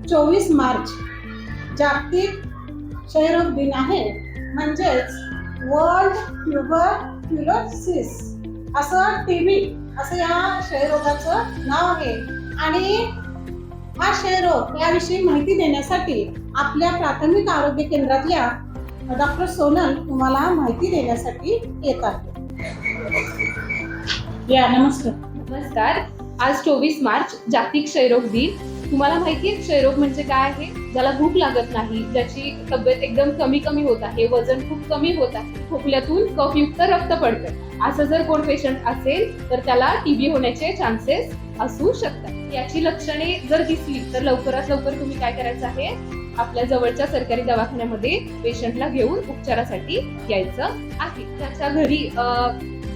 24 मार्च जागतिक क्षयरोग दिन आहे, म्हणजेच वर्ल्ड ट्युबरक्युलोसिस असं टीबी असं या क्षयरोगाचं नाव आहे. आणि हा क्षयरोग याविषयी माहिती देण्यासाठी आपल्या प्राथमिक आरोग्य केंद्रातल्या डॉक्टर सोनल तुम्हाला माहिती देण्यासाठी येत आहे. या नमस्कार. नमस्कार. आज 24 मार्च जागतिक क्षयरोग दिन. तुम्हाला माहिती आहे क्षयरोग म्हणजे काय आहे? ज्याला भूक लागत नाही, ज्याची तब्येत एकदम कमी होत आहे, वजन खूप कमी होत आहे, खोकल्यातून कफयुक्त रक्त पडतं, असं जर कोण पेशंट असेल तर त्याला टीबी होण्याचे चान्सेस असू शकतात. याची लक्षणे जर दिसली तर लवकरात लवकर तुम्ही काय करायचं आहे, आपल्या जवळच्या सरकारी दवाखान्यामध्ये पेशंटला घेऊन उपचारासाठी यायचं आहे. त्याच्या घरी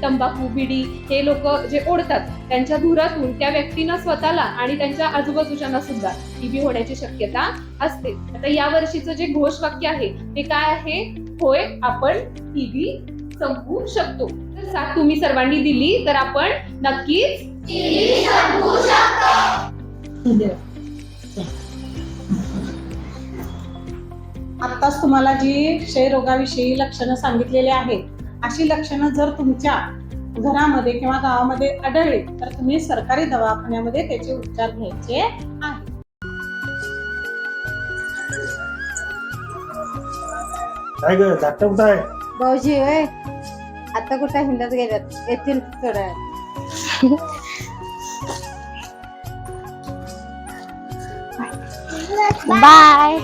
तंबाखू, बिडी हे लोक जे ओढतात त्यांच्या धुरातून त्या व्यक्तीनं स्वतःला आणि त्यांच्या आजूबाजूच्यांना सुद्धा टीबी होण्याची शक्यता असते. आता या वर्षीचं जे घोषवाक्य आहे ते काय आहे? होय, आपण टीबी संपवू शकतो. तर साथ तुम्ही सर्वांनी दिली तर आपण नक्कीच टीबी संपवू शकतो. आत्ताच तुम्हाला जी क्षयरोगाविषयी लक्षणं सांगितलेली आहेत, अशी लक्षणं जर तुमच्या घरामध्ये किंवा गावामध्ये आढळली तर तुम्ही सरकारी दवाखान्यामध्ये त्याचे उपचार घ्यायचे आहेत. काय ग डॉक्टर कुठं आहे? भाऊजी होय, आता कुठं हिंडत गेल्यात, येतील थोड्या बाय.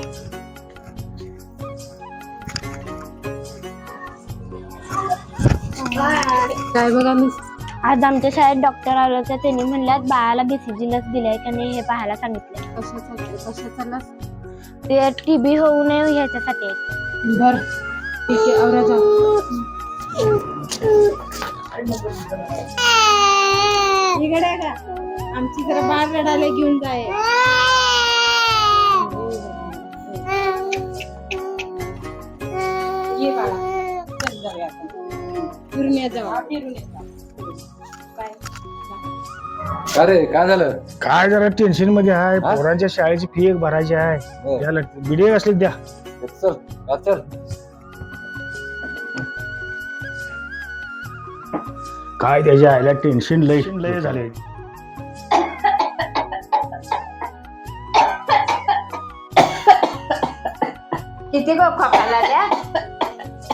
काय बघा मिस, आज आमच्या शाळेत डॉक्टर आलो तर त्यांनी म्हणल्यात बाळाला BCG लस दिलाय का नाही हे पाहायला सांगितलंय. कशाचा लस? ते टीबी होऊ नये ह्याच्यासाठी. बर ठीक आहे, आवरा जाऊ. इकडे का आमची जरा बाळ रडायला घेऊन जाय. ये बाळा, चल जाऊया आपण. फिरून ये जाऊ. अरे काय झालं? काय जरा टेन्शन मध्ये आहे. पोरांच्या शाळेची फी एक भरायची आहे. द्या बिडी असली द्या. चल चल. काय त्याच्या आयला टेन्शन लय झाले. किती गो खोकला द्या.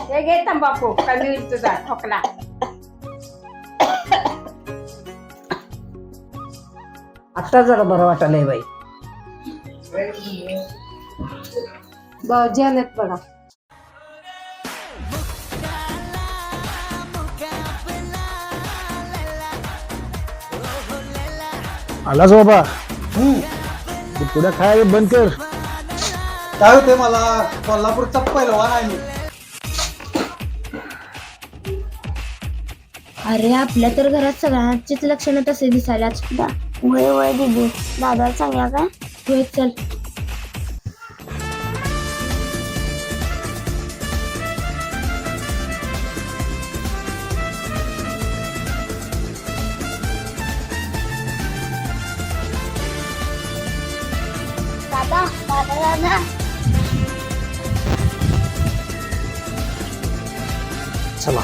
हे घे तंबाखू, कमी होईल तुझा खोकला. आता जरा बरं वाटायलंय बाई. भाऊजी आलेत बघा. आलाच बाबा. पुढे खाय बंद कर. काय होते मला कोल्हापूरचा पहिलवान आहे मी. अरे आपल्या तर घरात सगळ्यांचीच लक्षणं तसे दिसायलाच. वय वय दिदी, दादा सांगा काय? होय चल. दादा दादा दादा. चला.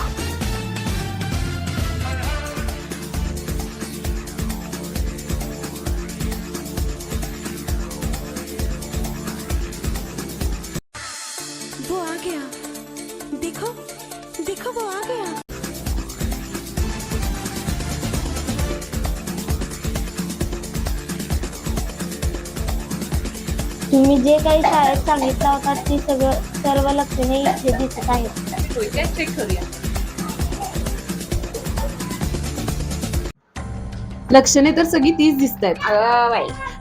वो आ गया, देखो देखो वो आ गया. तुम्ही जे काही शाळेत सांगितलं होता ती सर्व लक्षणे इथे दिसत आहेत. चेक करूया. लक्षणे तर सगळी तीच दिसत आहेत.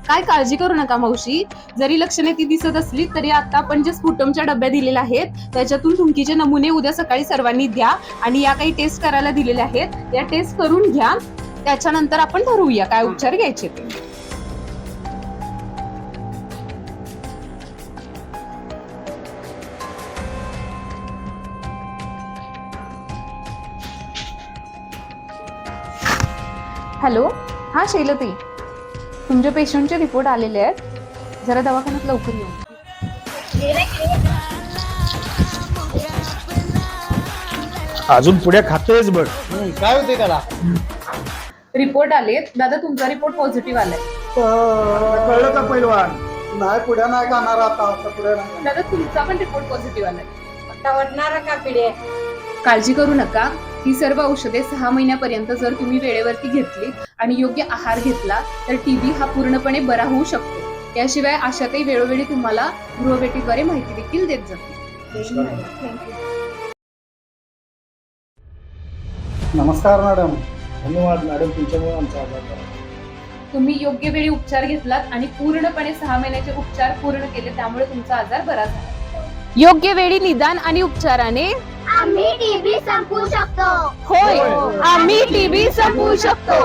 काय काळजी करू नका मावशी. जरी लक्षणे ती दिसत असली तरी आता आपण जे स्पुटमच्या डब्या दिलेल्या आहेत त्याच्यातून थुंकीचे नमुने उद्या सकाळी सर्वांनी द्या आणि या काही टेस्ट करायला दिलेल्या आहेत या टेस्ट करून घ्या. त्याच्यानंतर आपण ठरवूया काय उपचार घ्यायचे ते. हॅलो, हां शैलताई, तुमच्या पेशंटचे रिपोर्ट आलेले आहेत. जरा दवाखान्यात लवकर येऊ. अजून पुढे खातोयच बघ. काय होते त्याला रिपोर्ट आलेत दादा, तुमचा रिपोर्ट पॉझिटिव्ह आलाय. कळलं का पैलवान? नाही पुढे नाही जाणार आता पुढे नाही दादा तुमचा पण रिपोर्ट पॉझिटिव्ह आलाय. आता वाटणार का पिढे? काळजी करू नका. ही सर्व औषधे 6 महिन्यापर्यंत जर तुम्ही वेळेवरती घेतली आणि योग्य आहार घेतला तर टीबी हा पूर्णपणे बरा होऊ शकतो. याशिवाय आशाताई वेळोवेळी तुम्हाला गृहभेटीद्वारे माहिती देखील देत जाते. नमस्कार मॅडम. धन्यवाद मॅडम, तुमच्यामुळे आमचा आभार करा. तुम्ही योग्य वेळी उपचार घेतलात आणि पूर्णपणे 6 महिन्याचे उपचार पूर्ण केले, त्यामुळे तुमचा आजार बरा झाला. योग्य वेळी निदान आणि उपचाराने आम्ही टीबी संपवू शकतो. होय, आम्ही टीबी संपवू शकतो.